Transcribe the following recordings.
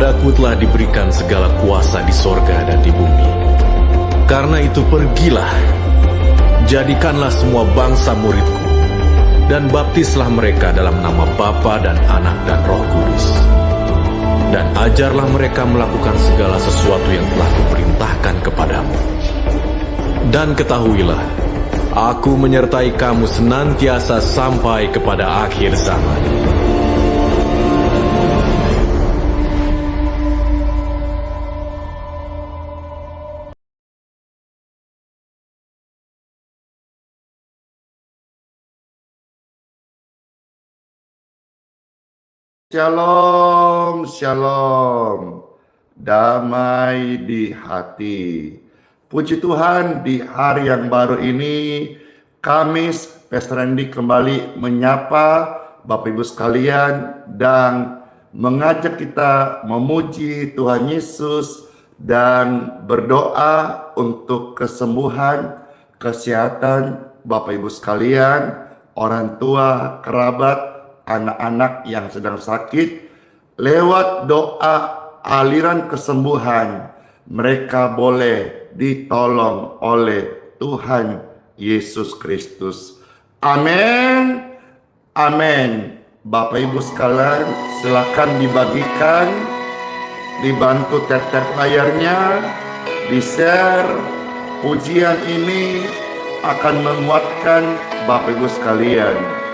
Kepadaku telah diberikan segala kuasa di sorga dan di bumi. Karena itu pergilah, jadikanlah semua bangsa muridku, dan baptislah mereka dalam nama Bapa dan Anak dan Roh Kudus. Dan ajarlah mereka melakukan segala sesuatu yang telah kuperintahkan kepadamu. Dan ketahuilah, aku menyertai kamu senantiasa sampai kepada akhir zaman. Shalom, shalom, damai di hati. Puji Tuhan, di hari yang baru ini, Kamis, Pastor Randy kembali menyapa Bapak Ibu sekalian dan mengajak kita memuji Tuhan Yesus dan berdoa untuk kesembuhan, kesehatan Bapak Ibu sekalian, orang tua, kerabat, anak-anak yang sedang sakit. Lewat doa aliran kesembuhan, mereka boleh ditolong oleh Tuhan Yesus Kristus. Amin, amin. Bapak Ibu sekalian, silakan dibagikan, dibantu tap-tap layarnya, di-share. Pujian ini akan menguatkan Bapak Ibu sekalian.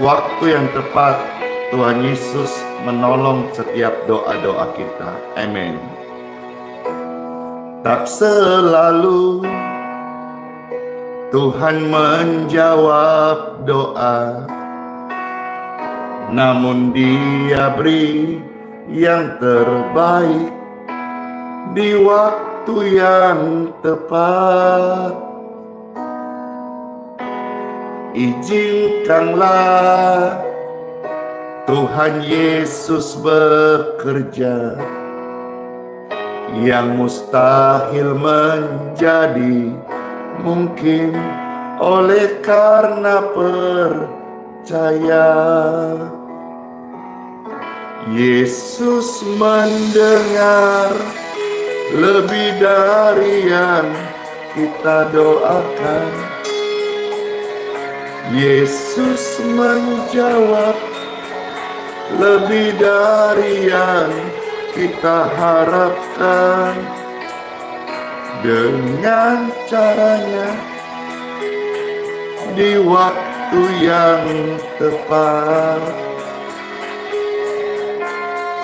Waktu yang tepat, Tuhan Yesus menolong setiap doa-doa kita. Amin. Tak selalu Tuhan menjawab doa, namun Dia beri yang terbaik di waktu yang tepat. Izinkanlah Tuhan Yesus bekerja, yang mustahil menjadi mungkin oleh karena percaya. Yesus mendengar lebih dari yang kita doakan. Yesus menjawab lebih dari yang kita harapkan. Dengan caranya, di waktu yang tepat,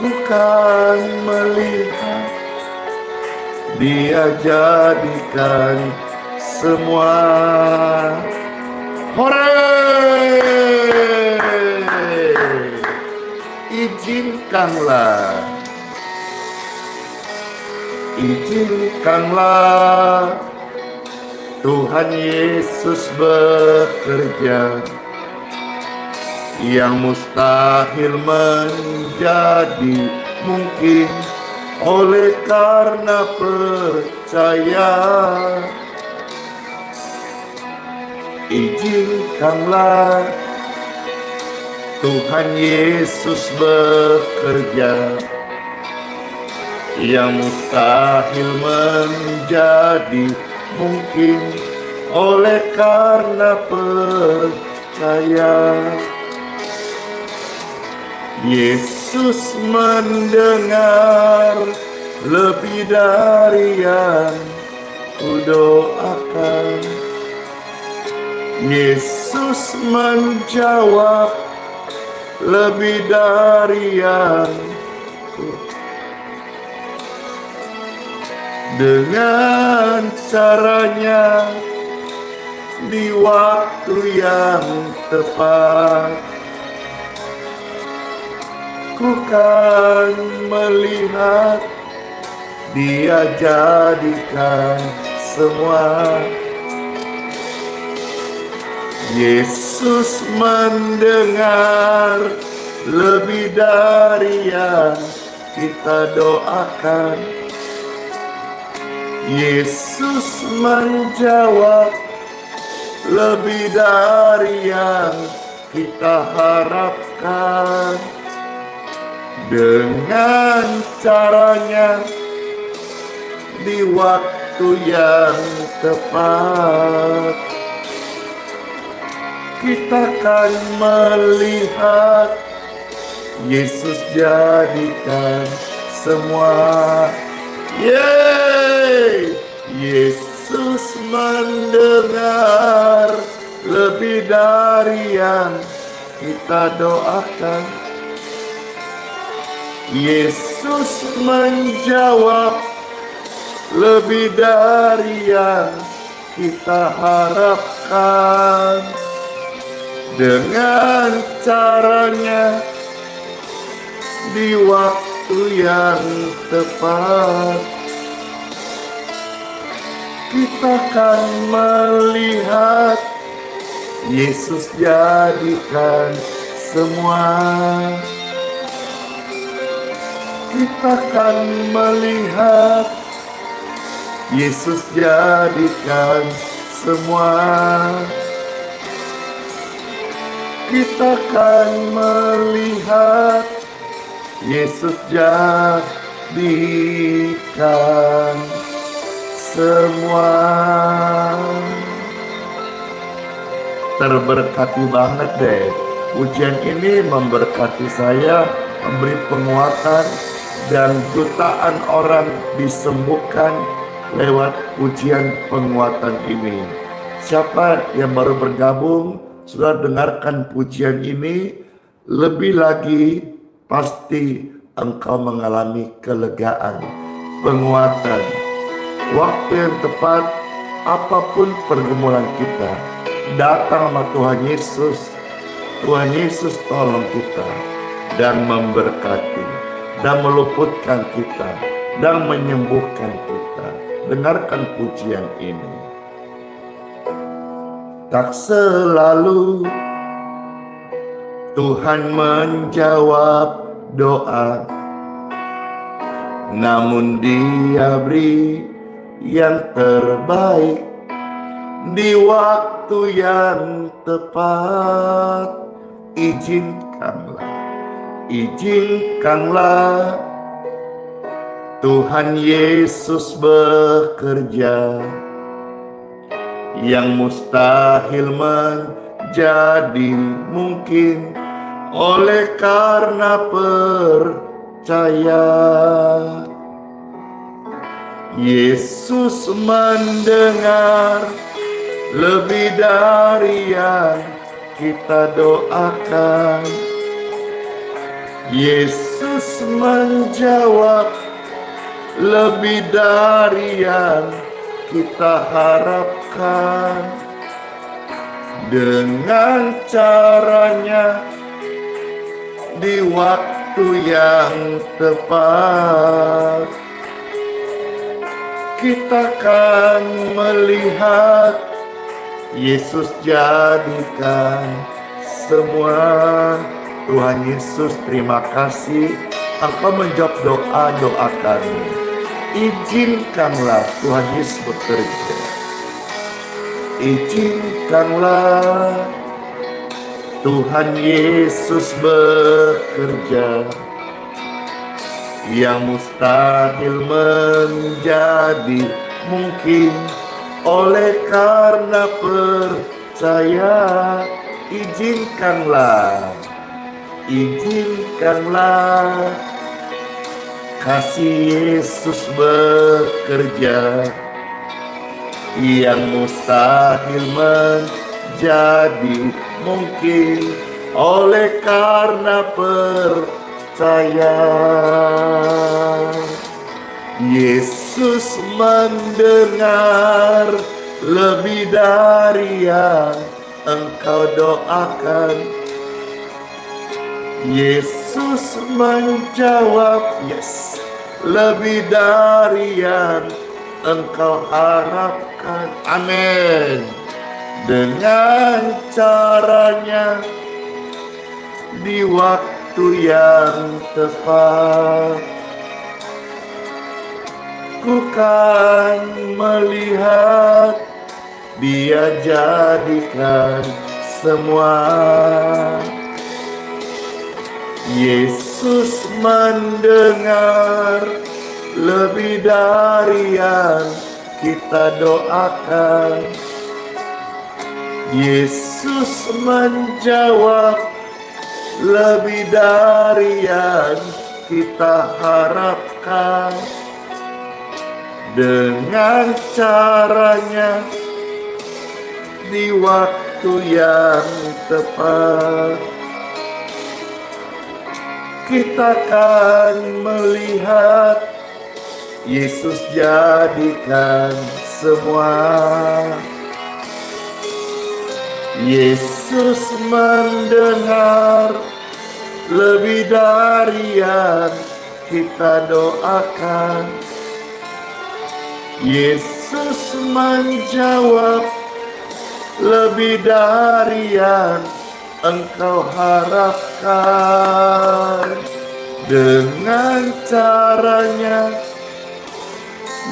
ku kan melihat Dia jadikan semua. Hore! Izinkanlah Tuhan Yesus bekerja, yang mustahil menjadi mungkin oleh karena percaya. Izinkanlah Tuhan Yesus bekerja, yang mustahil menjadi mungkin oleh karena percaya. Yesus mendengar lebih dari yang ku doakan. Yesus menjawab lebih dari yang dengan caranya, di waktu yang tepat, ku kan melihat Dia jadikan semua. Yesus mendengar lebih dari yang kita doakan. Yesus menjawab lebih dari yang kita harapkan. dengan caranya di waktu yang tepat. Kita akan melihat Yesus jadikan semua. Yeay! Yesus mendengar lebih dari yang kita doakan. Yesus menjawab lebih dari yang kita harapkan. Dengan caranya di waktu yang tepat, kita akan melihat Yesus jadikan semua. Kita akan melihat Yesus jadikan semua. Kita akan melihat Yesus jadikan semua. Terberkati banget deh. Pujian ini memberkati saya, memberi penguatan, dan jutaan orang disembuhkan lewat pujian penguatan ini. Siapa yang baru bergabung, sudah dengarkan pujian ini, lebih lagi pasti engkau mengalami kelegaan, penguatan. Waktu yang tepat, apapun pergumulan kita, datang sama Tuhan Yesus. Tuhan Yesus tolong kita dan memberkati dan meluputkan kita dan menyembuhkan kita. Dengarkan pujian ini. Tak selalu Tuhan menjawab doa, namun Dia beri yang terbaik di waktu yang tepat. Izinkanlah Tuhan Yesus bekerja, yang mustahil menjadi mungkin oleh karena percaya. Yesus mendengar lebih dari yang kita doakan. Yesus menjawab lebih dari yang kita harapkan. Dengan caranya di waktu yang tepat, kita akan melihat Yesus jadikan semua. Tuhan Yesus, terima kasih Engkau menjawab doa-doa kami. Izinkanlah Tuhan Yesus bekerja. Izinkanlah Tuhan Yesus bekerja, yang mustahil menjadi mungkin oleh karena percaya. Izinkanlah kasih Yesus bekerja, yang mustahil menjadi mungkin oleh karena percaya. Yesus mendengar lebih dari yang engkau doakan. Yesus menjawab lebih dari yang engkau harapkan. Amin. Dengan caranya di waktu yang tepat, ku kan melihat Dia jadikan semua. Yesus Yesus mendengar lebih dari yang kita doakan. Yesus menjawab lebih dari yang kita harapkan. Dengan caranya di waktu yang tepat, kita akan melihat Yesus jadikan semua. Yesus mendengar lebih dari yang kita doakan. Yesus menjawab lebih dari yang engkau harapkan. Dengan caranya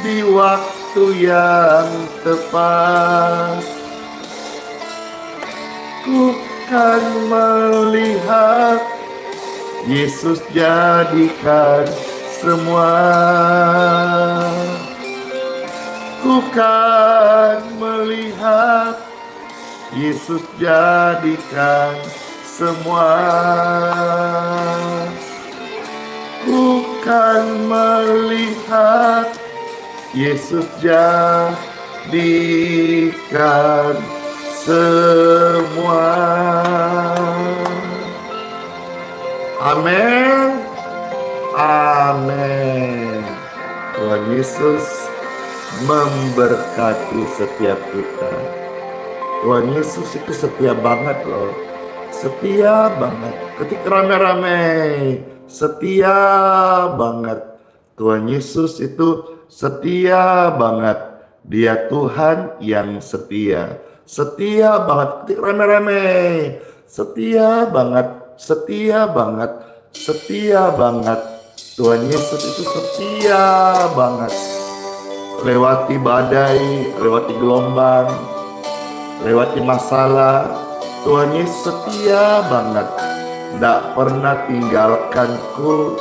di waktu yang tepat, ku kan melihat Yesus jadikan semua. Ku kan melihat Yesus jadikan semua. Ku kan melihat Yesus jadikan semua. Amin. Amin. Tuhan Yesus memberkati setiap kita. Tuhan Yesus itu setia banget loh. Setia banget. Ketika rame-rame, setia banget. Tuhan Yesus itu setia banget. Dia Tuhan yang setia. Setia banget. Ketika rame-rame, setia banget. Setia banget. Setia banget. Tuhan Yesus itu setia banget. Lewati badai, lewati gelombang, lewati masalah, Tuhan Yesus setia banget. Tak pernah tinggalkanku,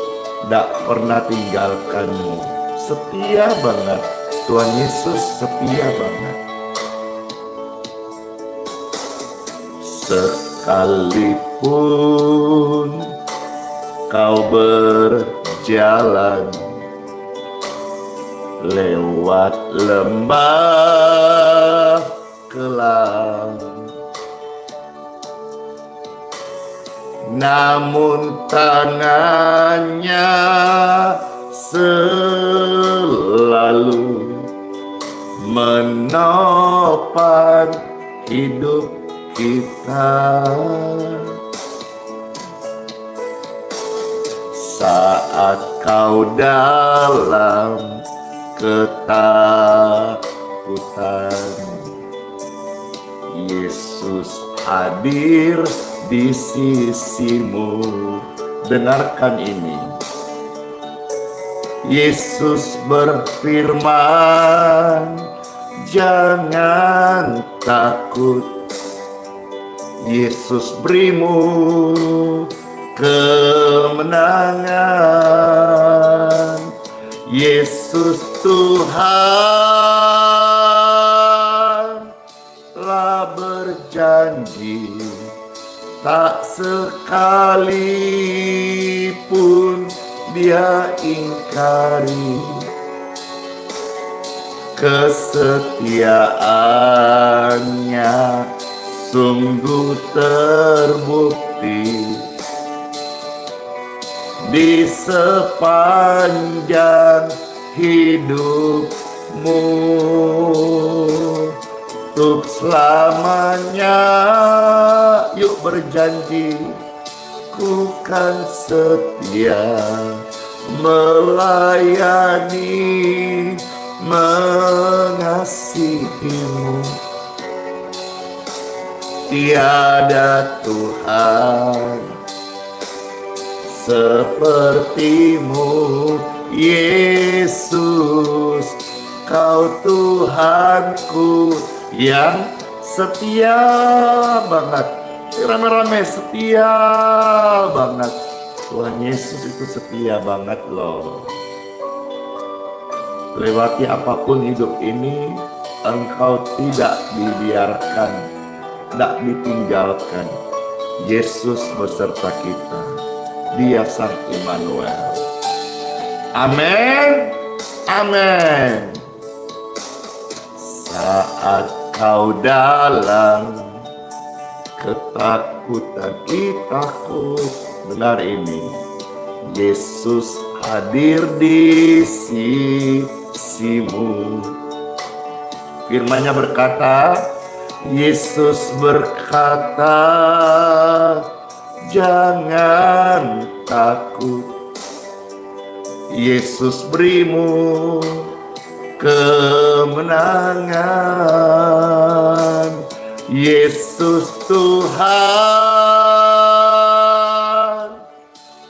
tak pernah tinggalkanmu. Setia banget. Tuhan Yesus setia banget. Sekalipun kau berjalan lewat lembah kelam, namun tangannya selalu menopang hidup kita. Saat kau dalam ketakutan, Yesus hadir di sisimu. Dengarkan ini. Yesus berfirman, jangan takut. Yesus berimu kemenangan. Yesus Tuhan telah berjanji, tak sekalipun Dia ingkari kesetiaannya sungguh terbukti di sepanjang hidupmu. Untuk selamanya yuk berjanji, ku kan setia melayani, mengasihimu. Tiada Tuhan sepertimu, Yesus. Kau Tuhanku yang setia banget. Rame-rame setia banget. Tuhan Yesus itu setia banget loh. Lewati apapun hidup ini, engkau tidak dibiarkan, tidak ditinggalkan. Yesus beserta kita. Dia Sang Immanuel. Amin. Amin. Saat kau dalam ketakutan, takut, benar ini. Yesus hadir di sisimu. Firman-Nya berkata, Yesus berkata, jangan takut. Yesus berimu kemenangan. Yesus Tuhan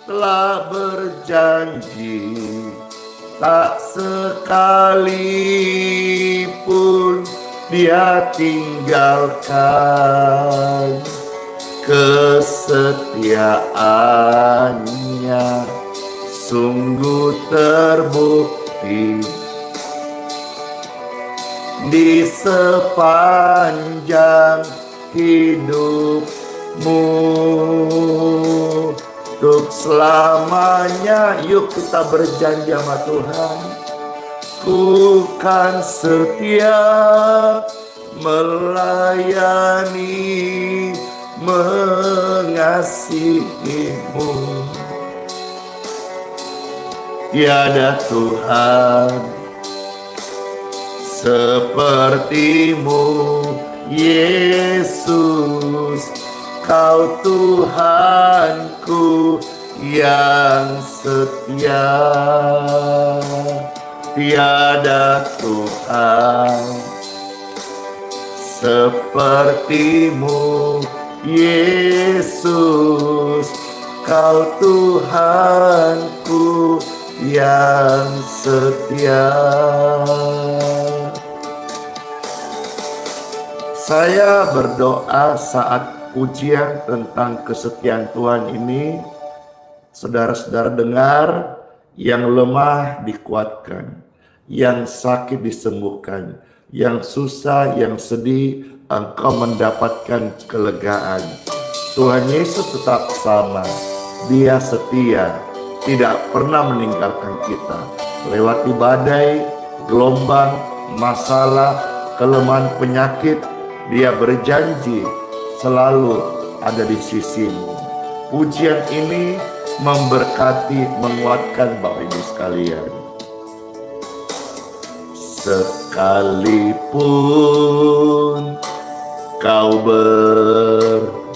telah berjanji, tak sekalipun Dia tinggalkan. Kesetiaannya sungguh terbukti di sepanjang hidupmu. Untuk selamanya, yuk kita berjanji sama Tuhan. Ku kan setia melayani, mengasihimu. Tiada Tuhan sepertimu, Yesus. Kau Tuhanku yang setia. Tiada Tuhan sepertimu, Yesus. Kau Tuhanku yang setia. Saya berdoa saat ujian tentang kesetiaan Tuhan ini, saudara-saudara dengar, yang lemah dikuatkan, yang sakit disembuhkan, yang susah, yang sedih, engkau mendapatkan kelegaan. Tuhan Yesus tetap sama, Dia setia, tidak pernah meninggalkan kita. Lewati badai, gelombang, masalah, kelemahan, penyakit, Dia berjanji selalu ada di sisimu. Pujian ini memberkati, menguatkan Bapak Ibu sekalian. Sekalipun kau berjalan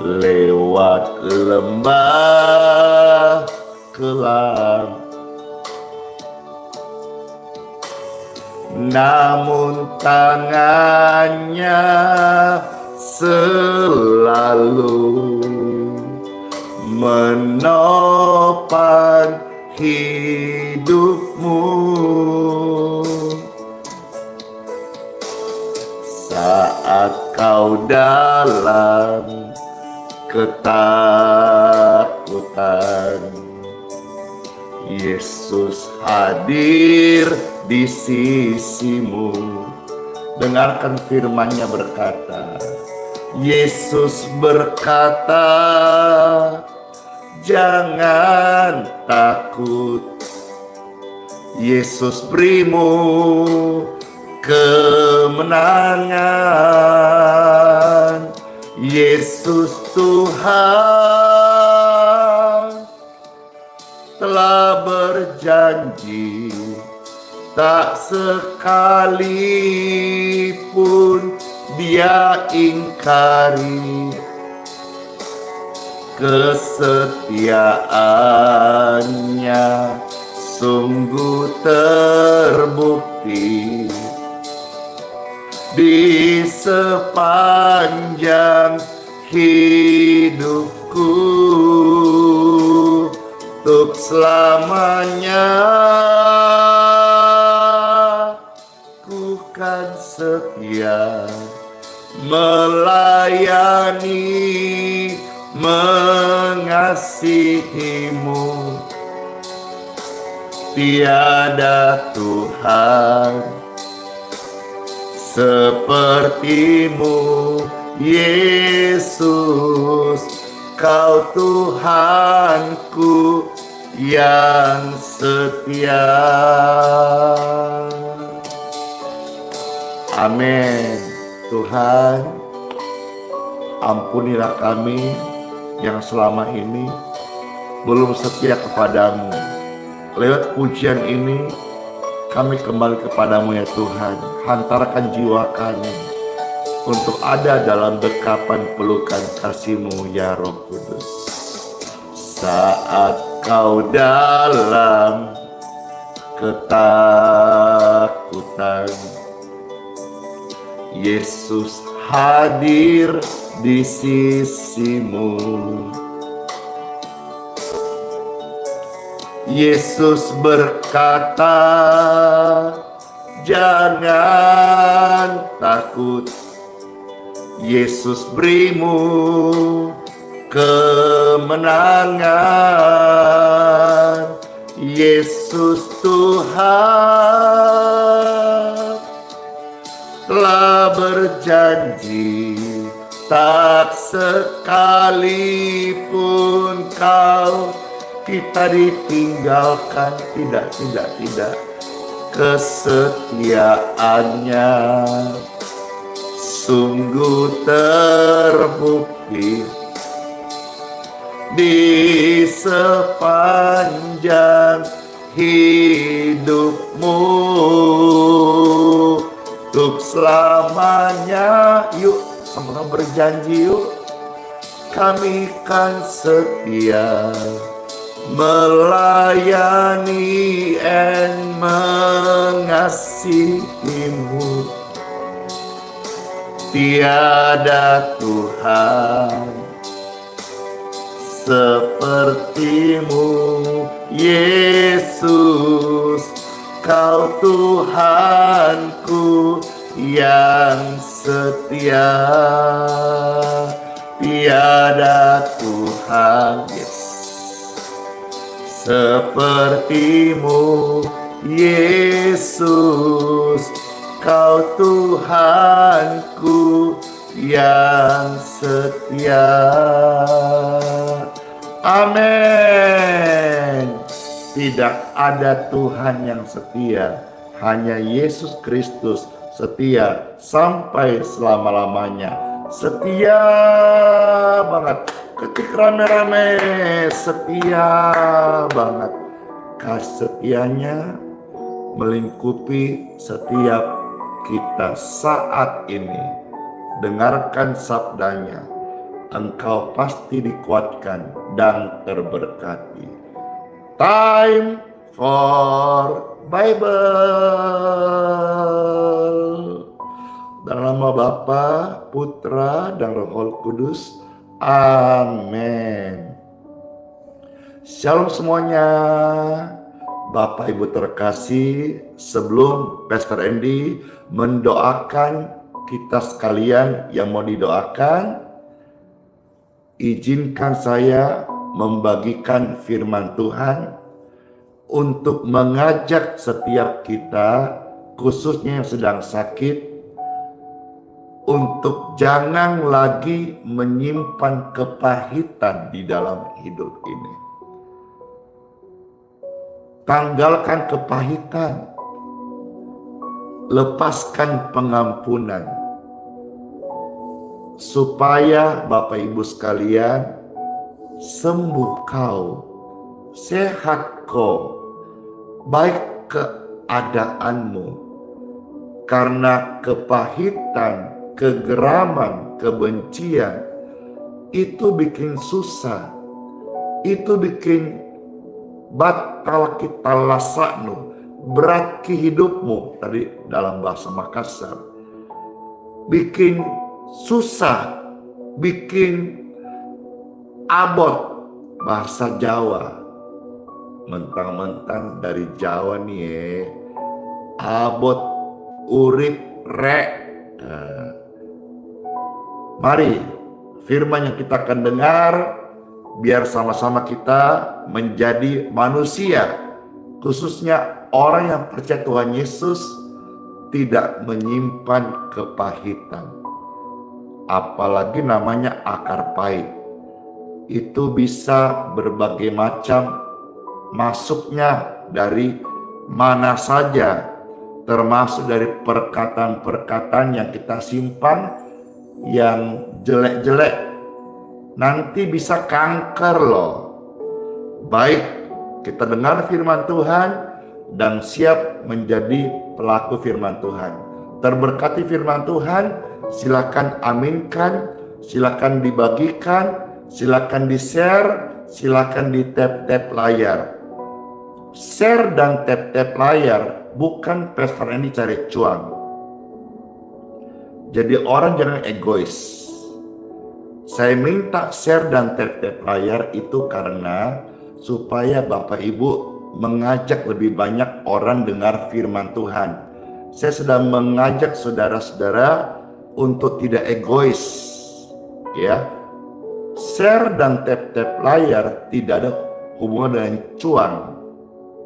lewat lembah kelam, namun tangannya selalu menopang hidupmu. Saat kau dalam ketakutan, Yesus hadir di sisimu. Dengarkan firman-Nya berkata, Yesus berkata, jangan takut. Yesus berimu kemenangan. Yesus Tuhan telah berjanji, tak sekalipun Dia ingkari. Kesetiaannya sungguh terbukti di sepanjang hidupku. Untuk selamanya ku kan setia melayani, mengasihimu. Tiada Tuhan sepertimu, Yesus. Kau Tuhanku yang setia. Amin. Tuhan, ampunilah kami yang selama ini belum setia kepadamu. Lewat pujian ini kami kembali kepadamu ya Tuhan. Hantarkan jiwa kami untuk ada dalam dekapan pelukan kasih-Mu ya Roh Kudus. Saat kau dalam ketakutan, Yesus hadir di sisimu. Yesus berkata, jangan takut. Yesus berimu kemenangan. Yesus Tuhan telah berjanji, tak sekalipun kita ditinggalkan. Tidak. Kesetiaannya sungguh terbukti di sepanjang hidupmu. Untuk selamanya, yuk sama berjanji yuk, kami kan setia melayani dan mengasihimu. Tiada Tuhan sepertimu, Yesus. Kau Tuhanku yang setia. Tiada Tuhan sepertimu, Yesus. Kau Tuhanku yang setia. Amin. Tidak ada Tuhan yang setia, hanya Yesus Kristus setia sampai selama-lamanya. Setia banget, ketik rame-rame, setia banget. Kasih setianya melingkupi setiap kita saat ini. Dengarkan sabdanya, engkau pasti dikuatkan dan terberkati. Time for Bible. Dalam nama Bapa, Putra, dan Roh Kudus. Amin. Shalom semuanya. Bapak Ibu terkasih, sebelum Pastor Andy mendoakan kita sekalian yang mau didoakan, izinkan saya membagikan firman Tuhan untuk mengajak setiap kita, khususnya yang sedang sakit, untuk jangan lagi menyimpan kepahitan di dalam hidup ini. Tanggalkan kepahitan, lepaskan pengampunan, supaya Bapak Ibu sekalian sembuh kau, sehat kau, baik keadaanmu. Karena kepahitan, kegeraman, kebencian itu bikin susah, itu bikin batal kita lasaknu, berat hidupmu, tadi dalam bahasa Makassar, bikin susah, bikin abot, bahasa Jawa. Mentang-mentang dari Jawa nih abot, urip, rek. Mari firman yang kita akan dengar, biar sama-sama kita menjadi manusia, khususnya orang yang percaya Tuhan Yesus, tidak menyimpan kepahitan. Apalagi namanya akar pahit. Itu bisa berbagai macam, masuknya dari mana saja, termasuk dari perkataan-perkataan yang kita simpan yang jelek-jelek. Nanti bisa kanker loh. Baik, kita dengar firman Tuhan dan siap menjadi pelaku firman Tuhan. Terberkati firman Tuhan, silakan aminkan, silakan dibagikan, silakan di-share, silakan di tap-tap layar. Share dan tap-tap layar bukan Pastor Andy cari cuan. Jadi orang jangan egois. Saya minta share dan tap-tap layar itu karena supaya Bapak Ibu mengajak lebih banyak orang dengar firman Tuhan. Saya sedang mengajak saudara-saudara untuk tidak egois, ya. Share dan tap-tap layar tidak ada hubungan dengan cuan,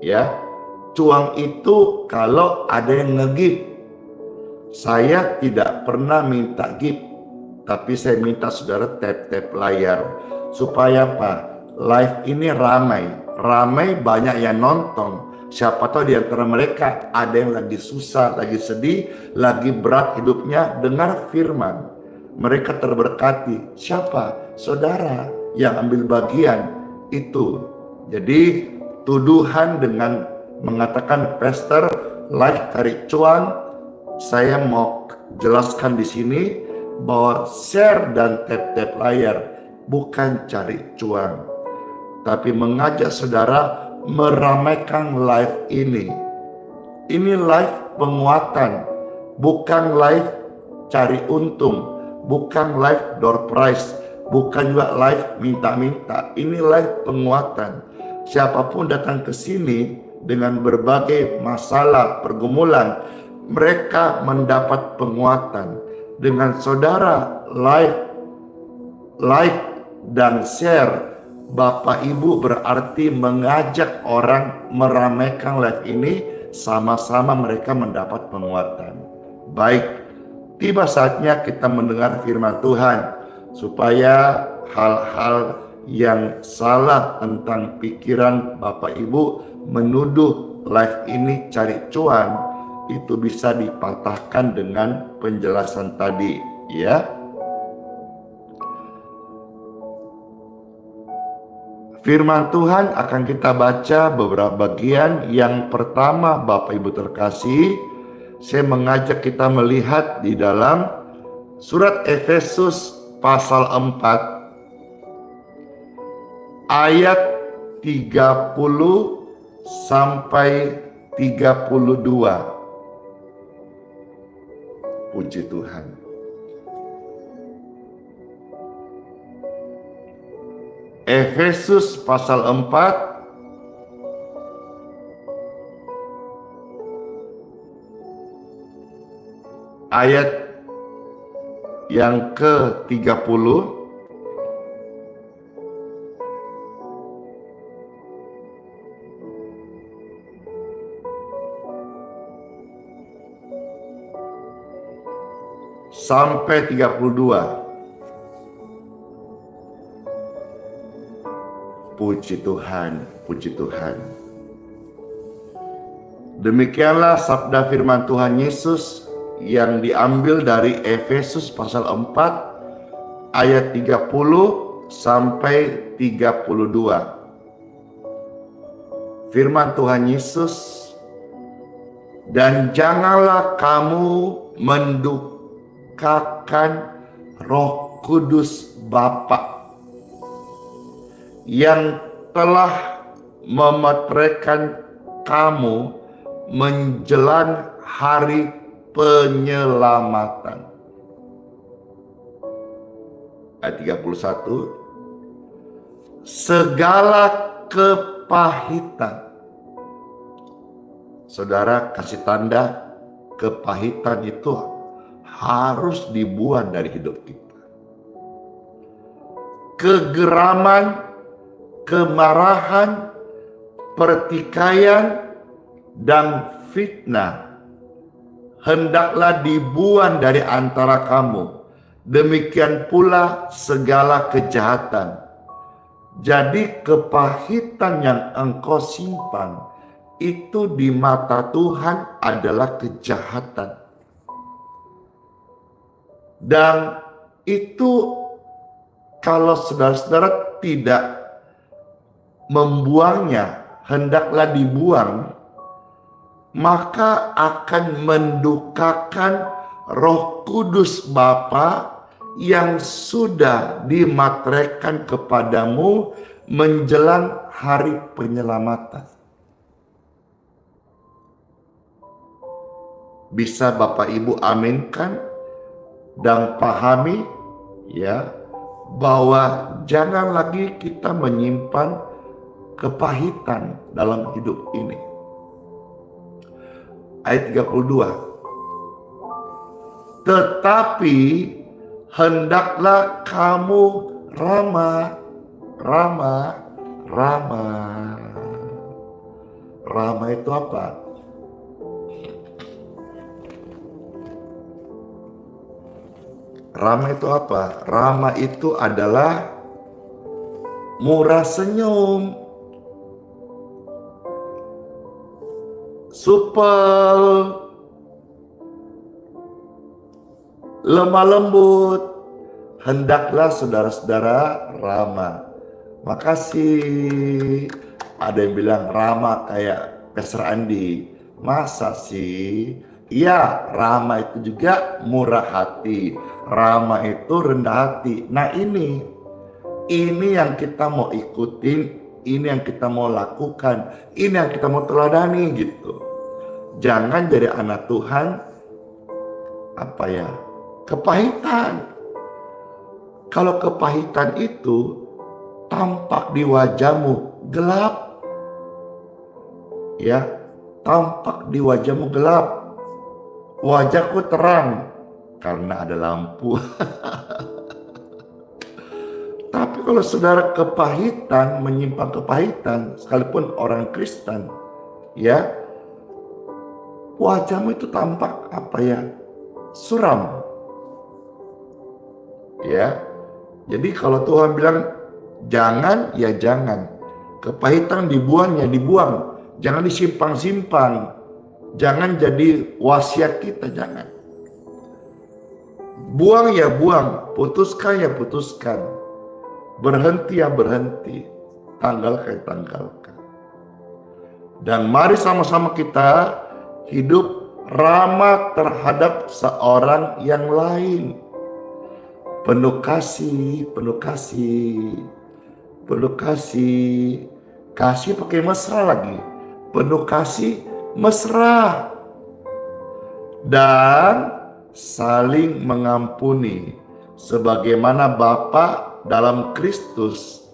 ya. Cuan itu kalau ada yang nge-gift. Saya tidak pernah minta gift, tapi saya minta saudara tap-tap layar supaya apa? Live ini ramai banyak yang nonton. Siapa tahu di antara mereka ada yang lagi susah, lagi sedih, lagi berat hidupnya, dengar firman. Mereka terberkati. Siapa? Saudara yang ambil bagian itu. Jadi tuduhan dengan mengatakan Pastor live cari cuan, saya mau jelaskan di sini bahwa share dan tap-tap layar bukan cari cuan, tapi mengajak saudara meramaikan live ini. Ini live penguatan, bukan live cari untung, bukan live door prize, bukan juga live minta-minta. Ini live penguatan. Siapapun datang ke sini dengan berbagai masalah, pergumulan, mereka mendapat penguatan. Dengan saudara live, like dan share, Bapak Ibu berarti mengajak orang meramaikan live ini, sama-sama mereka mendapat penguatan. Baik, tiba saatnya kita mendengar firman Tuhan, supaya hal-hal yang salah tentang pikiran Bapak Ibu menuduh live ini cari cuan, itu bisa dipatahkan dengan penjelasan tadi, ya. Firman Tuhan akan kita baca beberapa bagian. Yang pertama, Bapak Ibu terkasih, saya mengajak kita melihat di dalam surat Efesus pasal 4 ayat 30 sampai 32. Puji Tuhan. Efesus pasal 4 ayat yang ke-30 sampai 32. Puji Tuhan, puji Tuhan. Demikianlah sabda firman Tuhan Yesus yang diambil dari Efesus pasal 4 ayat 30 sampai 32. Firman Tuhan Yesus, dan janganlah kamu mendukakan Roh Kudus Bapa yang telah memeteraikan kamu menjelang hari penyelamatan. Ayat 31. Segala kepahitan. Saudara kasih tanda, kepahitan itu harus dibuang dari hidup kita. kegeraman, kemarahan, pertikaian, dan fitnah hendaklah dibuang dari antara kamu. Demikian pula segala kejahatan. Jadi kepahitan yang engkau simpan itu di mata Tuhan adalah kejahatan. Dan itu kalau saudara-saudara tidak membuangnya, hendaklah dibuang, maka akan mendukakan Roh Kudus Bapa yang sudah dimateraikan kepadamu menjelang hari penyelamatan. Bisa Bapak Ibu aminkan dan pahami ya, bahwa jangan lagi kita menyimpan kepahitan dalam hidup ini. Ayat 32. Tetapi hendaklah kamu ramah. Ramah itu apa? Ramah itu apa? Ramah itu adalah murah senyum, supel, lemah lembut. Hendaklah saudara-saudara ramah. Makasih. Ada yang bilang ramah kayak Pastor Andi. Masa sih? Ya, ramah itu juga murah hati. Ramah itu rendah hati. Nah ini yang kita mau ikutin, ini yang kita mau lakukan, ini yang kita mau teladani gitu. Jangan jadi anak Tuhan kepahitan. Kalau kepahitan itu tampak di wajahmu gelap, ya, tampak di wajahmu gelap. Wajahku terang karena ada lampu. Tapi kalau saudara kepahitan, menyimpan kepahitan, sekalipun orang Kristen, ya, wajahmu itu tampak suram. Ya. Jadi kalau Tuhan bilang jangan, ya jangan. Kepahitan dibuangnya dibuang. Jangan disimpan-simpan. Jangan jadi wasiat kita, jangan. Buang ya buang, putuskan ya putuskan. Berhenti ya berhenti. Tanggalkan ya tanggalkan. Dan mari sama-sama kita hidup ramah terhadap seorang yang lain. Penuh kasih, penuh kasih, penuh kasih. Kasih pakai mesra lagi. Penuh kasih, mesra. Dan saling mengampuni. Sebagaimana Bapa dalam Kristus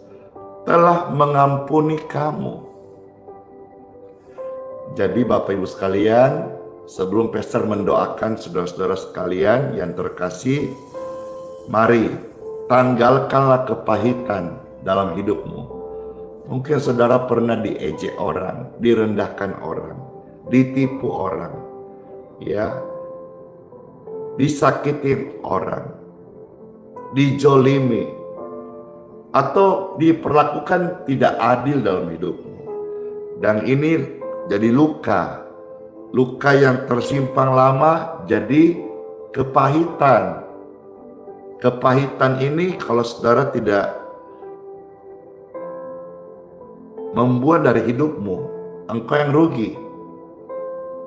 telah mengampuni kamu. Jadi Bapak Ibu sekalian, sebelum Pastor mendoakan saudara-saudara sekalian yang terkasih, mari tanggalkanlah kepahitan dalam hidupmu. Mungkin saudara pernah diejek orang, direndahkan orang, ditipu orang, ya, disakitin orang, dijolimi, atau diperlakukan tidak adil dalam hidupmu. Dan ini jadi luka yang tersimpan lama jadi kepahitan. Kepahitan ini kalau saudara tidak membuat dari hidupmu, engkau yang rugi.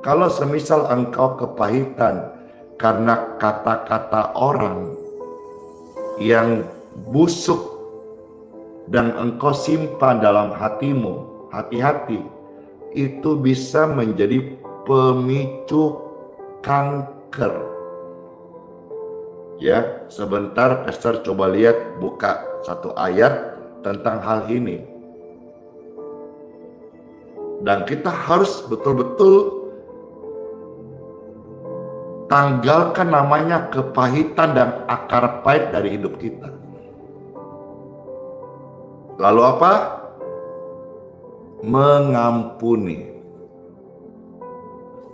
Kalau semisal engkau kepahitan karena kata-kata orang yang busuk dan engkau simpan dalam hatimu, hati-hati, itu bisa menjadi pemicu kanker. Ya, sebentar Pastor coba lihat, buka satu ayat tentang hal ini. Dan kita harus betul-betul tanggalkan namanya kepahitan dan akar pahit dari hidup kita. Lalu apa? Mengampuni.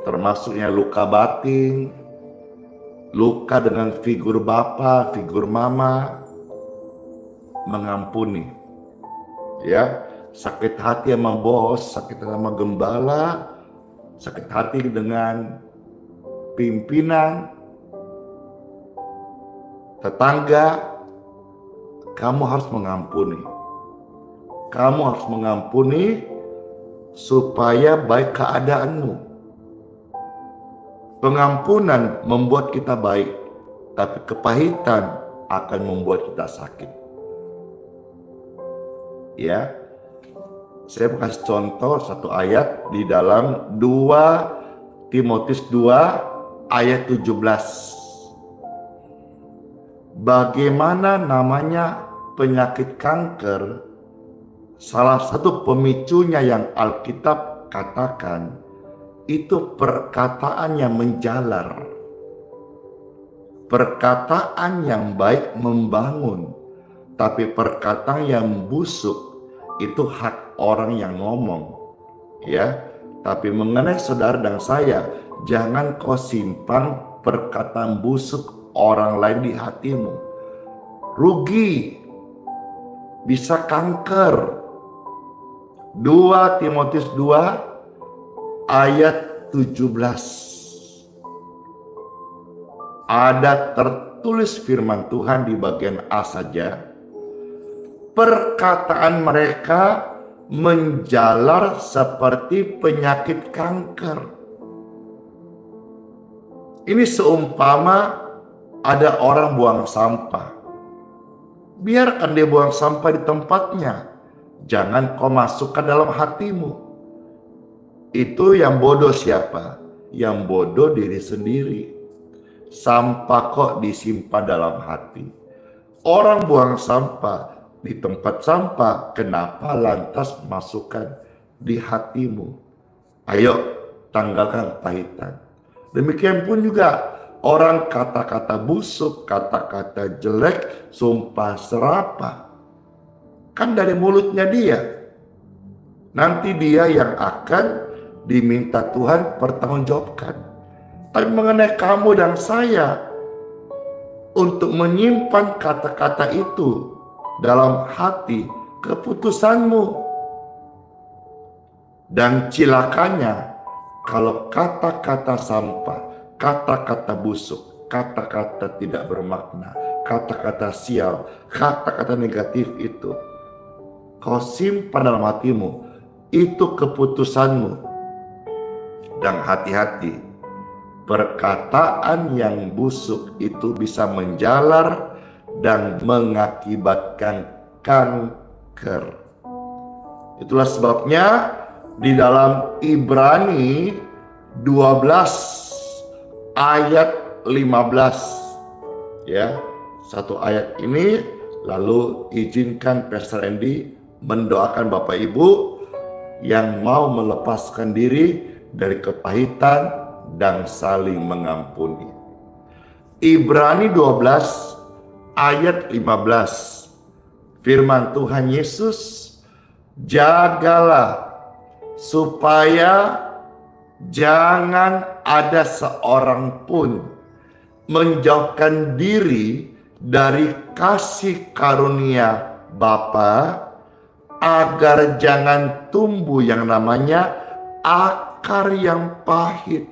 Termasuknya luka batin, luka dengan figur bapa, figur mama, mengampuni. Ya, sakit hati sama bos, sakit hati sama gembala, sakit hati dengan pimpinan, tetangga, kamu harus mengampuni. Kamu harus mengampuni supaya baik keadaanmu. Pengampunan membuat kita baik, tapi kepahitan akan membuat kita sakit. Ya, saya kasih contoh satu ayat di dalam 2 Timotius 2 ayat 17. Bagaimana namanya penyakit kanker? Salah satu pemicunya yang Alkitab katakan itu perkataan yang menjalar. Perkataan yang baik membangun, tapi perkataan yang busuk itu hak orang yang ngomong. Ya, tapi mengenai saudara dan saya, jangan kau simpan perkataan busuk orang lain di hatimu. Rugi, bisa kanker. 2 Timotius 2 ayat 17. Ada tertulis firman Tuhan di bagian A saja. Perkataan mereka menjalar seperti penyakit kanker. Ini seumpama ada orang buang sampah. Biarkan dia buang sampah di tempatnya. Jangan kau masukkan dalam hatimu. Itu yang bodoh siapa? Yang bodoh diri sendiri. Sampah kok disimpan dalam hati. Orang buang sampah di tempat sampah, kenapa lantas masukkan di hatimu? Ayo tanggalkan pahitan. Demikian pun juga orang kata-kata busuk, kata-kata jelek, sumpah serapah, kan dari mulutnya dia. Nanti dia yang akan diminta Tuhan pertanggungjawabkan. Tapi mengenai kamu dan saya, untuk menyimpan kata-kata itu dalam hati, keputusanmu. Dan cilakanya, kalau kata-kata sampah, kata-kata busuk, kata-kata tidak bermakna, kata-kata sial, kata-kata negatif itu kau simpan dalam hatimu, itu keputusanmu. Dan hati-hati, perkataan yang busuk itu bisa menjalar dan mengakibatkan kanker. Itulah sebabnya di dalam Ibrani 12 ayat 15, ya, satu ayat ini, lalu izinkan Pastor Andy mendoakan Bapak Ibu yang mau melepaskan diri dari kepahitan dan saling mengampuni. Ibrani 12 ayat 15. Firman Tuhan Yesus, jagalah supaya jangan ada seorang pun menjauhkan diri dari kasih karunia Bapa, agar jangan tumbuh yang namanya akar yang pahit,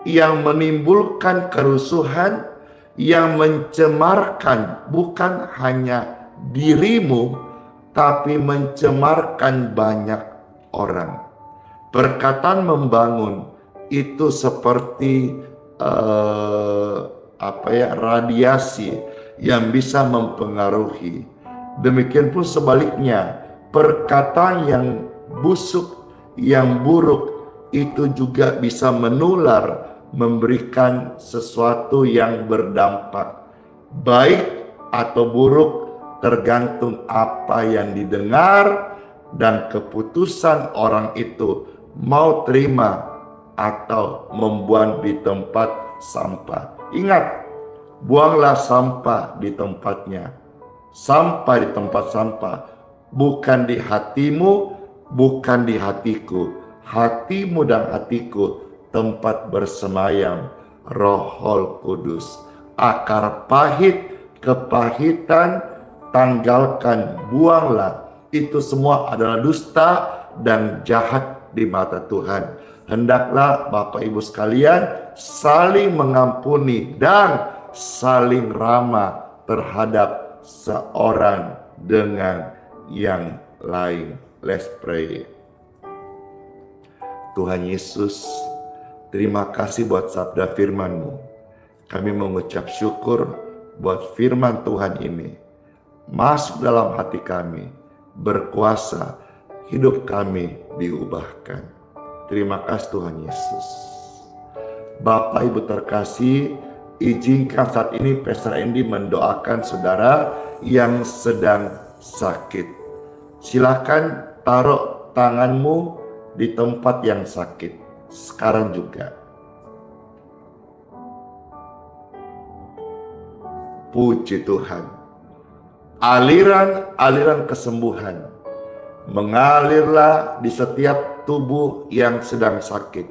yang menimbulkan kerusuhan, yang mencemarkan bukan hanya dirimu, tapi mencemarkan banyak orang. Perkataan membangun itu seperti radiasi yang bisa mempengaruhi. Demikian pun sebaliknya, perkataan yang busuk, yang buruk itu juga bisa menular, memberikan sesuatu yang berdampak baik atau buruk, tergantung apa yang didengar dan keputusan orang itu mau terima atau membuang di tempat sampah. Ingat, buanglah sampah di tempatnya. Sampah di tempat sampah, bukan di hatimu, bukan di hatiku. Hatimu dan hatiku tempat bersemayam Roh Kudus. Akar pahit, kepahitan, tanggalkan, buanglah. Itu semua adalah dusta dan jahat di mata Tuhan. Hendaklah Bapak Ibu sekalian saling mengampuni dan saling ramah terhadap seorang dengan yang lain. Let's pray. Tuhan Yesus, terima kasih buat sabda firman-Mu. Kami mengucap syukur buat firman Tuhan ini masuk dalam hati kami, berkuasa, hidup kami diubahkan. Terima kasih Tuhan Yesus. Bapak Ibu terkasih, izinkan saat ini Pastor Andy mendoakan saudara yang sedang sakit. Silakan taruh tanganmu di tempat yang sakit sekarang juga. Puji Tuhan. Aliran kesembuhan mengalirlah di setiap tubuh yang sedang sakit.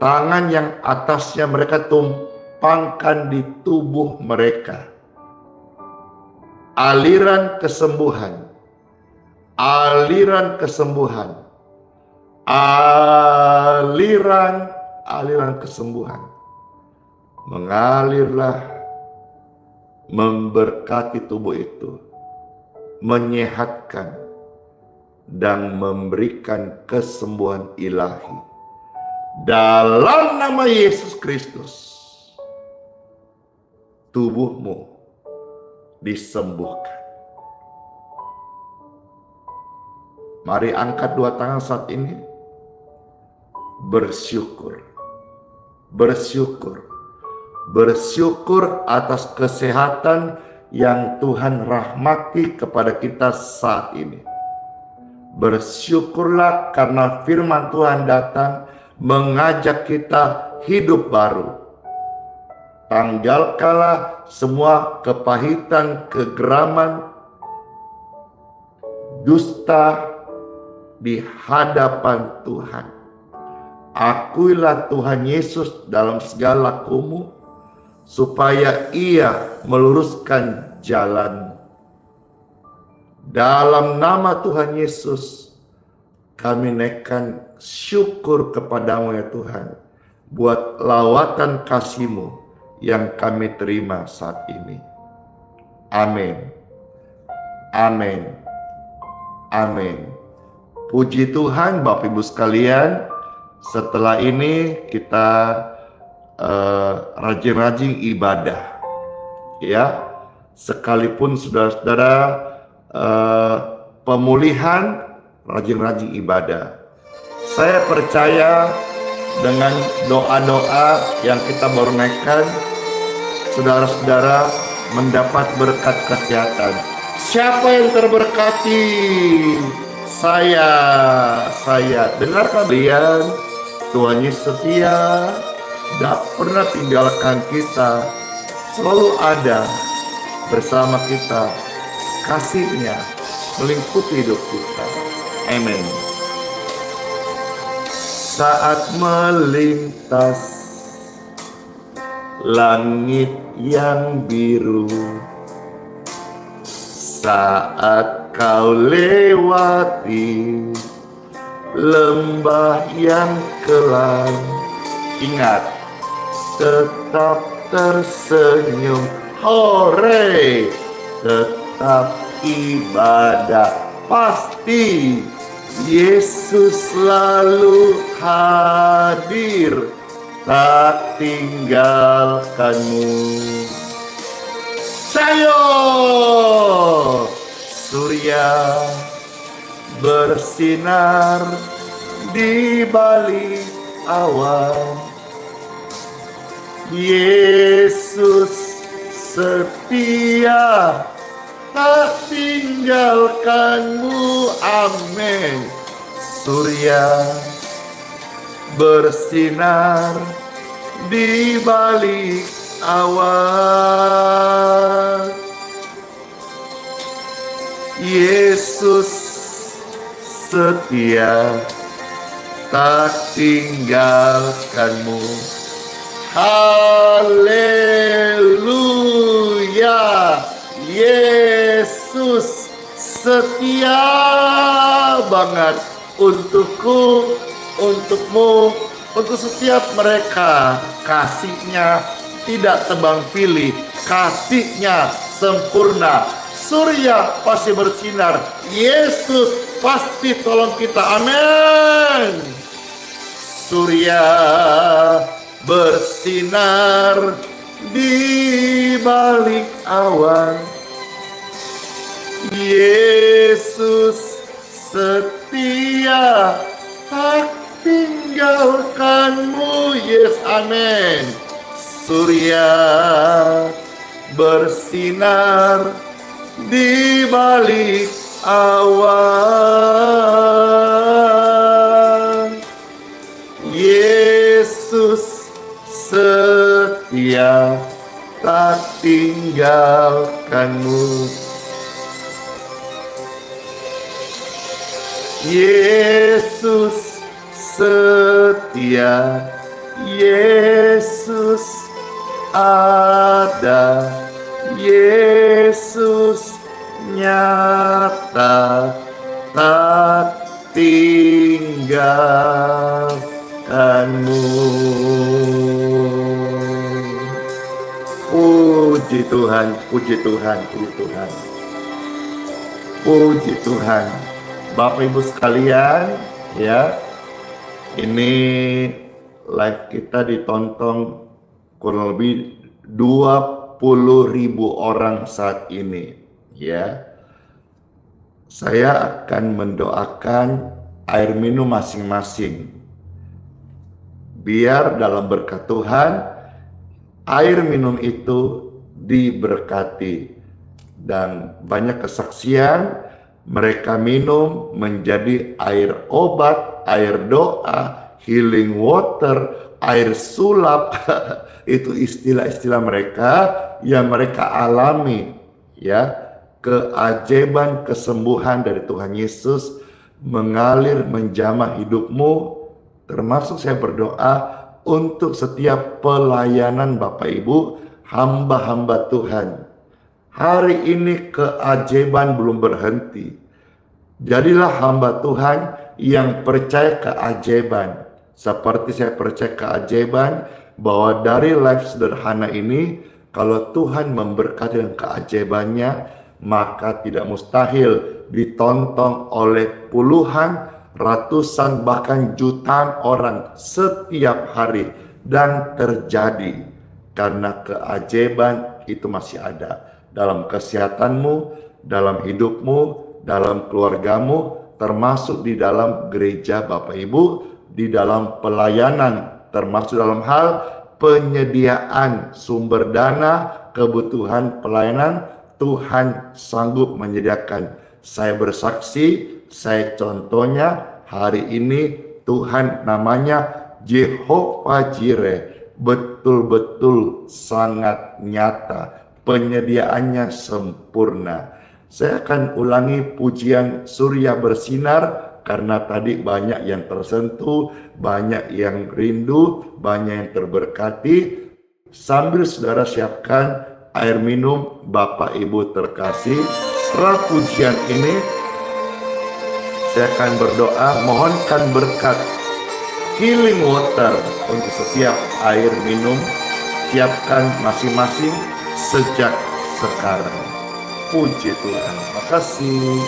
Tangan yang atasnya mereka tumpangkan di tubuh mereka. Aliran kesembuhan. Aliran kesembuhan. Aliran kesembuhan. Mengalirlah, memberkati tubuh itu, menyehatkan dan memberikan kesembuhan ilahi dalam nama Yesus Kristus. Tubuhmu disembuhkan. Mari angkat dua tangan saat ini, bersyukur, bersyukur, bersyukur atas kesehatan yang Tuhan rahmati kepada kita saat ini. Bersyukurlah karena firman Tuhan datang mengajak kita hidup baru. Tanggalkanlah semua kepahitan, kegeraman, dusta di hadapan Tuhan. Akuilah Tuhan Yesus dalam segala lakumu, supaya Ia meluruskan jalan. Dalam nama Tuhan Yesus, kami naikkan syukur kepadamu ya Tuhan, buat lawatan kasih-Mu yang kami terima saat ini. Amin. Amin. Amin. Puji Tuhan Bapak Ibu sekalian, setelah ini kita rajin-rajin ibadah. Ya, sekalipun saudara-saudara pemulihan, rajin-rajin ibadah. Saya percaya dengan doa-doa yang kita baru naikkan, saudara-saudara mendapat berkat kesehatan. Siapa yang terberkati? Saya. Dengar kalian, Tuhan Yesus setia, tidak pernah tinggalkan kita, selalu ada bersama kita. Kasih-Nya meliputi hidup kita. Amin. Saat melintas langit yang biru, saat kau lewati lembah yang kelam, ingat, tetap tersenyum, hore, tetap ibadah, pasti Yesus selalu hadir, tak tinggalkanmu. Sayo, surya bersinar di balik awan. Yesus setia, tak tinggalkanmu. Amin. Surya bersinar di balik awan. Yesus setia, tak tinggalkanmu. Haleluya. Yesus setia banget untukku, untukmu, untuk setiap mereka. Kasih-Nya tidak tebang pilih, kasih-Nya sempurna. Surya pasti bersinar, Yesus pasti tolong kita. Amin. Surya bersinar di balik awan, Yesus setia, tak tinggalkanmu. Yes, amin. Surya bersinar di balik awan, Yesus setia, tak tinggalkanmu. Yesus setia, Yesus ada, Yesus nyata, tak tinggalkanmu. Puji Tuhan, puji Tuhan, puji Tuhan, puji Tuhan. Bapak Ibu sekalian, ya, ini live kita ditonton kurang lebih 20.000 orang saat ini, ya. Saya akan mendoakan air minum masing-masing. Biar dalam berkat Tuhan, air minum itu diberkati. Dan banyak kesaksian, mereka minum menjadi air obat, air doa, healing water, air sulap. Itu istilah-istilah mereka yang mereka alami, ya. Keajaiban kesembuhan dari Tuhan Yesus mengalir menjamah hidupmu. Termasuk saya berdoa untuk setiap pelayanan Bapak Ibu, hamba-hamba Tuhan. Hari ini keajaiban belum berhenti. Jadilah hamba Tuhan yang percaya keajaiban. Seperti saya percaya keajaiban bahwa dari live sederhana ini, kalau Tuhan memberkati dengan keajaibannya, maka tidak mustahil ditonton oleh puluhan, ratusan, bahkan jutaan orang setiap hari. Dan terjadi karena keajaiban itu masih ada dalam kesehatanmu, dalam hidupmu, dalam keluargamu, termasuk di dalam gereja Bapak Ibu, di dalam pelayanan, termasuk dalam hal penyediaan sumber dana, kebutuhan pelayanan, Tuhan sanggup menyediakan. Saya bersaksi, saya contohnya hari ini Tuhan namanya Jehovah Jireh, betul-betul sangat nyata. Penyediaannya sempurna. Saya akan ulangi pujian Surya Bersinar karena tadi banyak yang tersentuh, banyak yang rindu, banyak yang terberkati. Sambil saudara siapkan air minum Bapak Ibu terkasih, setelah pujian ini saya akan berdoa mohonkan berkat healing water untuk setiap air minum. Siapkan masing-masing sejak sekarang. Puji Tuhan. Makasih.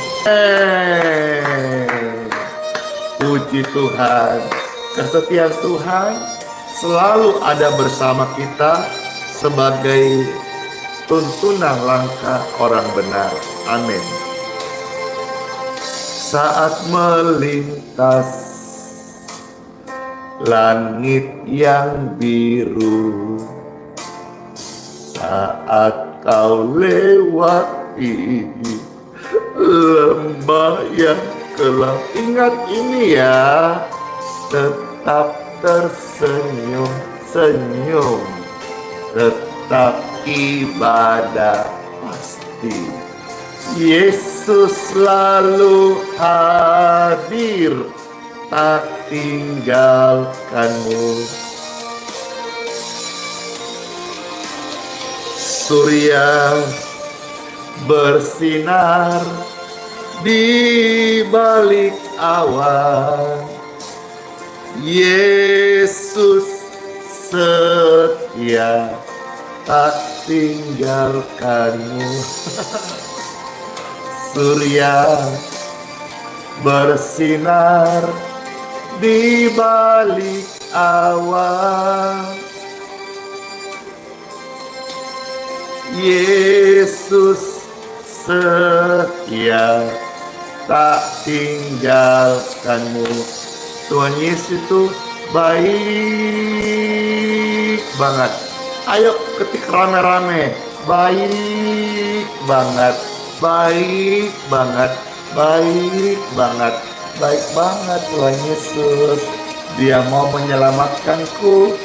Puji Tuhan. Kesetiaan Tuhan selalu ada bersama kita sebagai tuntunan langkah orang benar. Amin. Saat melintas langit yang biru, saat kau lewati lembah yang gelap, ingat ini ya, tetap tersenyum-senyum, tetap ibadah pasti. Yesus selalu hadir, tak tinggalkanmu. Surya bersinar di balik awan, Yesus setia, tak tinggalkanmu. Surya bersinar di balik awan, Yesus setia, tak tinggalkanmu. Tuhan Yesus itu baik banget. Ayo ketik rame-rame, baik banget, baik banget, baik banget, baik banget Tuhan Yesus. Dia mau menyelamatkanku,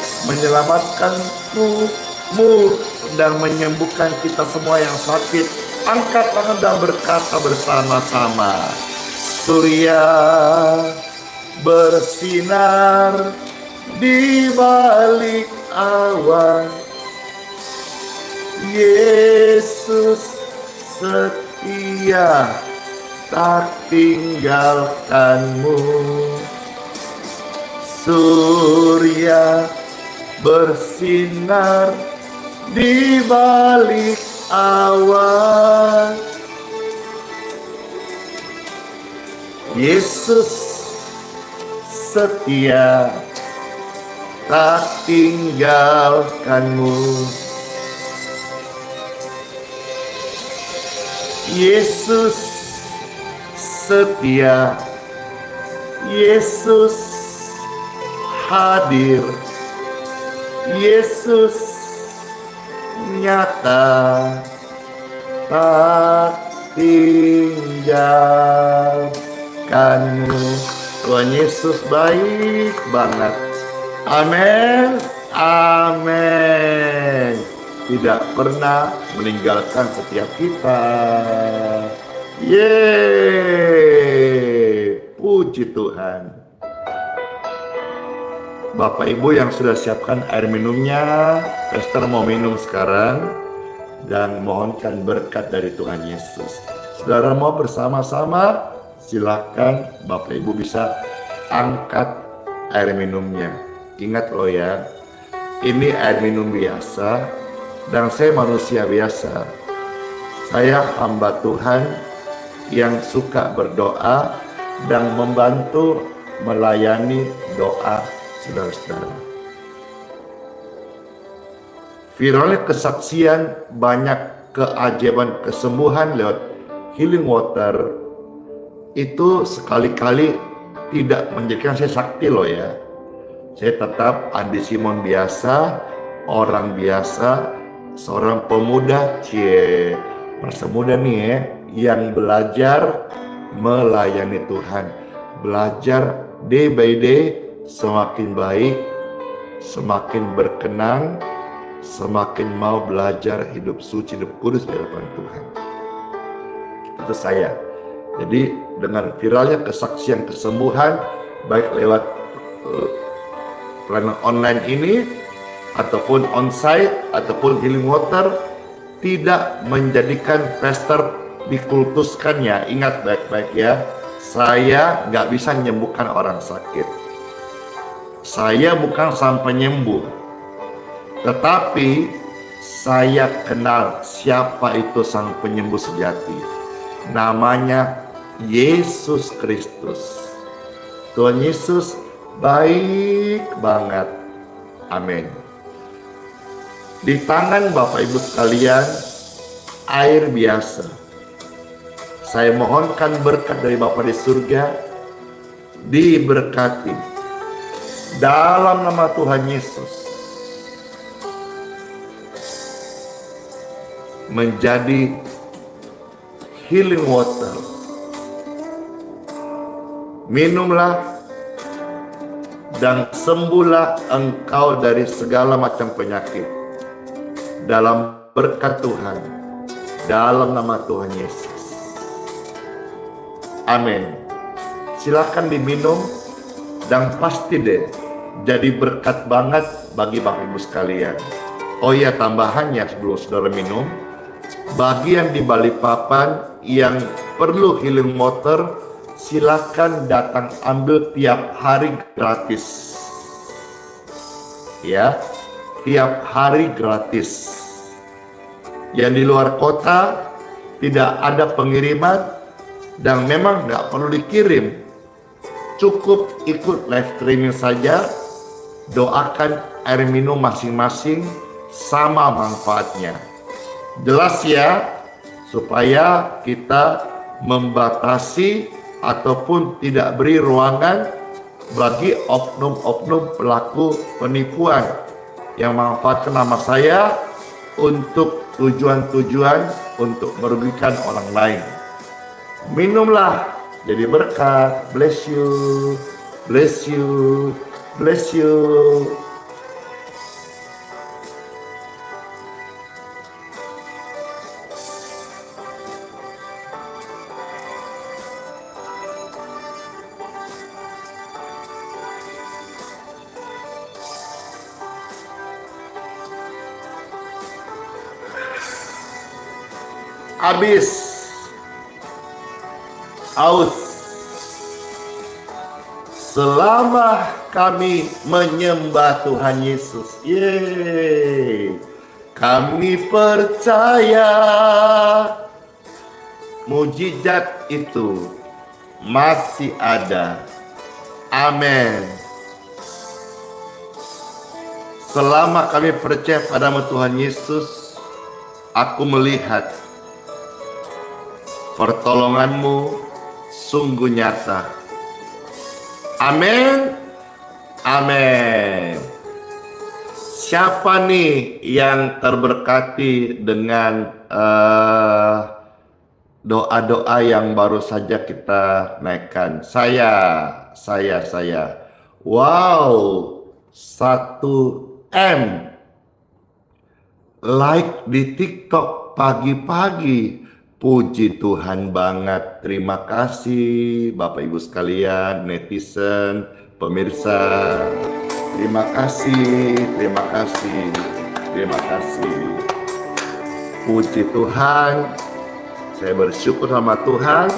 dan menyembuhkan kita semua yang sakit. Angkat tangan dan berkata bersama-sama, surya bersinar di balik awan, Yesus setia, tak tinggalkanmu. Surya bersinar di balik awan, Yesus setia, tak tinggalkanmu. Yesus setia, Yesus hadir, Yesus nyata, tak tinggalkanmu. Tuhan Yesus baik banget. Amin, amin. Tidak pernah meninggalkan setiap kita. Yeay, puji Tuhan. Bapak Ibu yang sudah siapkan air minumnya, Pastor mau minum sekarang dan mohonkan berkat dari Tuhan Yesus. Saudara mau bersama-sama, silakan Bapak Ibu bisa angkat air minumnya. Ingat loh ya, ini air minum biasa dan saya manusia biasa. Saya hamba Tuhan yang suka berdoa dan membantu melayani doa saudara-saudara. Viralnya kesaksian banyak keajaiban kesembuhan lewat healing water itu sekali-kali tidak menjadikan saya sakti loh ya. Saya tetap Andi Simon biasa, orang biasa, seorang pemuda, masa muda nih ya, yang belajar melayani Tuhan, belajar day by day, semakin baik, semakin berkenan, semakin mau belajar hidup suci, hidup kudus di hadapan Tuhan. Itu saya. Jadi dengan viralnya kesaksian kesembuhan, baik lewat pelayanan online ini, ataupun onsite, ataupun healing water, tidak menjadikan pastor dikultuskannya. Ingat baik-baik ya, saya nggak bisa menyembuhkan orang sakit. Saya bukan sang penyembuh, tetapi saya kenal siapa itu sang penyembuh sejati. Namanya Yesus Kristus. Tuhan Yesus baik banget. Amin. Di tangan Bapak Ibu sekalian, air biasa. Saya mohonkan berkat dari Bapa di surga, diberkati dalam nama Tuhan Yesus, menjadi healing water. Minumlah dan sembuhlah engkau dari segala macam penyakit dalam berkat Tuhan, dalam nama Tuhan Yesus. Amin. Silakan diminum dan pasti deh jadi berkat banget bagi Bapak Ibu sekalian. Oh iya, tambahannya sebelum saudara minum, bagi yang di Balikpapan yang perlu healing water, silakan datang ambil tiap hari gratis. Ya, tiap hari gratis. Yang di luar kota tidak ada pengiriman dan memang nggak perlu dikirim. Cukup ikut live streaming saja, doakan air minum masing-masing sama manfaatnya. Jelas ya, supaya kita membatasi ataupun tidak beri ruangan bagi oknum-oknum pelaku penipuan yang memanfaatkan nama saya untuk tujuan-tujuan untuk merugikan orang lain. Minumlah, jadi berkat. Bless you, bless you, bless you. Habis aus. Selama kami menyembah Tuhan Yesus, yeay, kami percaya mujizat itu masih ada. Amin. Selama kami percaya padamu Tuhan Yesus, aku melihat pertolonganmu sungguh nyata. Amin. Amin. Siapa nih yang terberkati dengan doa-doa yang baru saja kita naikkan? Saya. Wow, 1M like di TikTok pagi-pagi. Puji Tuhan banget. Terima kasih Bapak Ibu sekalian, netizen, pemirsa. Terima kasih. Puji Tuhan. Saya bersyukur sama Tuhan.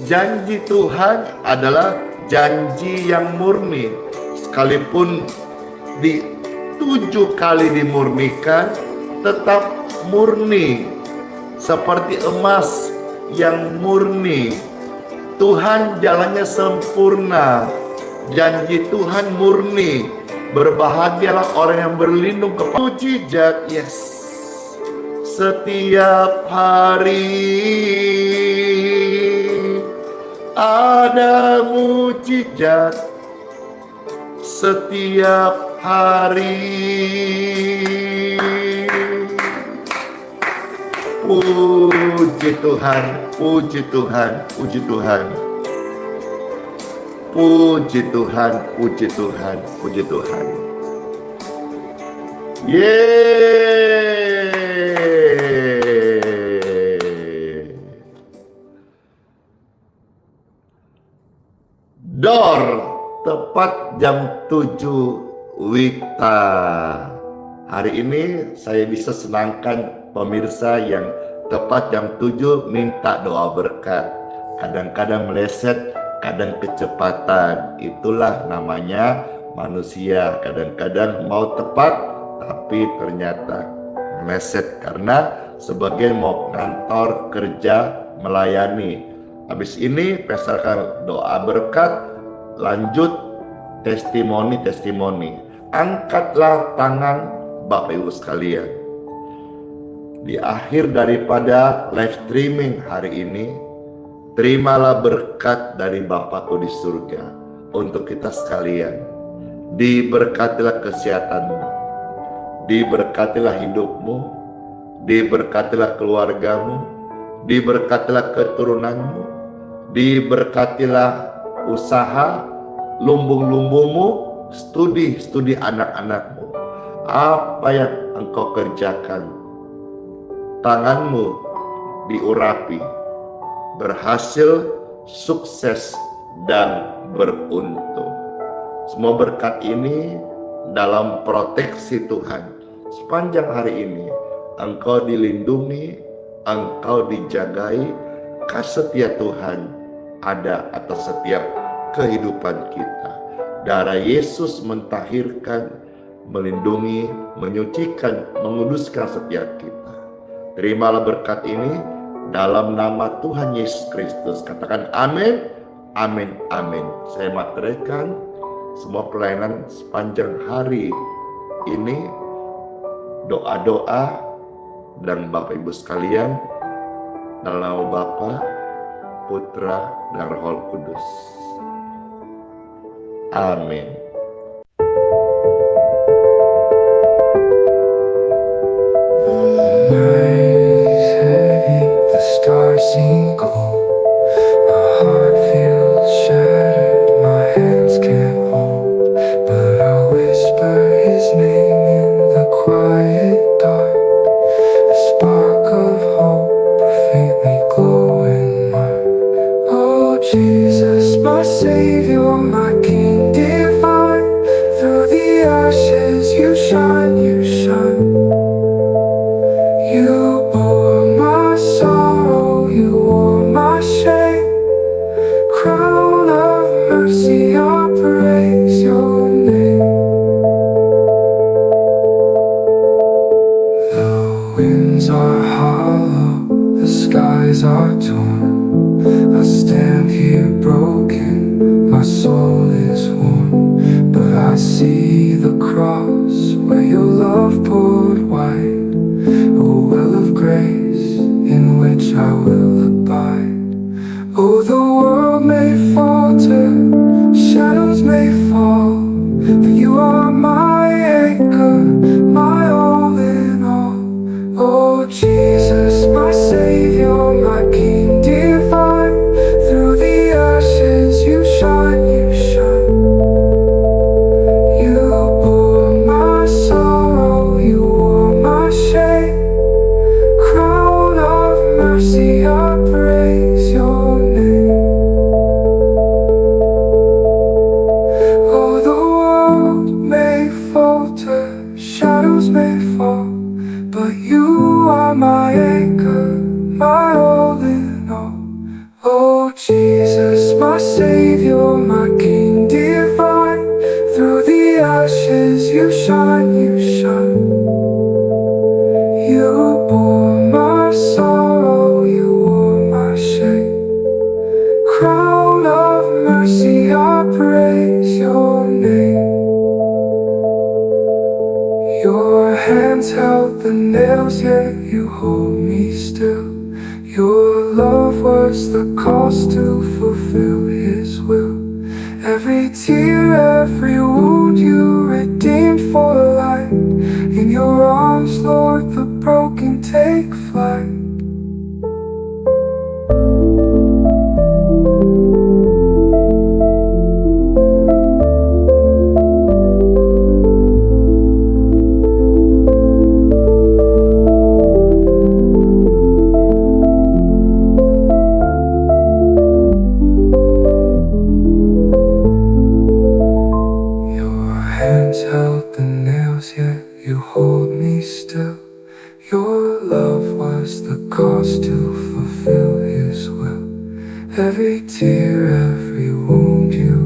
Janji Tuhan adalah janji yang murni. Sekalipun 7 kali dimurnikan, tetap murni. Seperti emas yang murni. Tuhan jalannya sempurna. Janji Tuhan murni. Berbahagialah orang yang berlindung kepada mujizat. Yes. Setiap hari ada mujizat. Setiap hari. Puji Tuhan, puji Tuhan, puji Tuhan. Puji Tuhan, puji Tuhan, puji Tuhan. Yeay. Dor, tepat jam 7 Wita. Hari ini saya bisa senangkan pemirsa yang tepat jam 7 minta doa berkat. Kadang-kadang meleset, kadang kecepatan. Itulah namanya manusia. Kadang-kadang mau tepat, tapi ternyata meleset. Karena sebagian mau kantor, kerja, melayani. Habis ini peserkan doa berkat, lanjut testimoni. Angkatlah tangan Bapak Ibu sekalian. Di akhir daripada live streaming hari ini, terimalah berkat dari Bapakku di surga untuk kita sekalian. Diberkatilah kesehatanmu, diberkatilah hidupmu, diberkatilah keluargamu, diberkatilah keturunanmu, diberkatilah usaha, lumbung-lumbungmu, studi anak-anakmu. Apa yang engkau kerjakan, tanganmu diurapi, berhasil, sukses, dan beruntung. Semua berkat ini dalam proteksi Tuhan. Sepanjang hari ini, engkau dilindungi, engkau dijagai, kasih setia Tuhan ada atas setiap kehidupan kita. Darah Yesus mentahirkan, melindungi, menyucikan, menguduskan setiap kita. Terimalah berkat ini dalam nama Tuhan Yesus Kristus. Katakan amin, amin, amin. Saya materikan semua pelayanan sepanjang hari ini, doa-doa dan Bapak Ibu sekalian, dalam nama Bapa, Putra, dan Roh Kudus. Amin. The stars seem cold. My heart feels shattered. My hands can't hold, but I whisper His name in the quiet dark. A spark of hope faintly glowing mark. Oh Jesus, my Savior, my King divine. Through the ashes you shine, you shine. You bore my sorrow, you wore my shame. Crown of mercy, I praise your name. The winds are hollow, the skies are torn. I stand here broken, my soul is worn. But I see the cross where your love poured wide. A well of grace in which I will abide. Oh, the world may falter, shadows may fall, but you are my anchor, my all in all. Oh, Jesus, my Savior, my King divine. Through the ashes you shine, you shine. You bore my sorrow, you wore my shame. Crown of mercy, I praise your name. Oh, the world may falter, shadows may fall, but you are my anchor, my all in all. Oh, Jesus, my Savior, my King divine. Through the ashes you shine, you shine. You bore my sorrow, you wore my shame. Crown of mercy, I praise your name. Your hands held the nails, yet you hold me still. Your love was the cost to fulfill His will. Every tear, every wound you redeemed for life. In your arms, Lord, the broken take flight. Held the nails, yet you hold me still. Your love was the cost to fulfill His will. Every tear, every wound you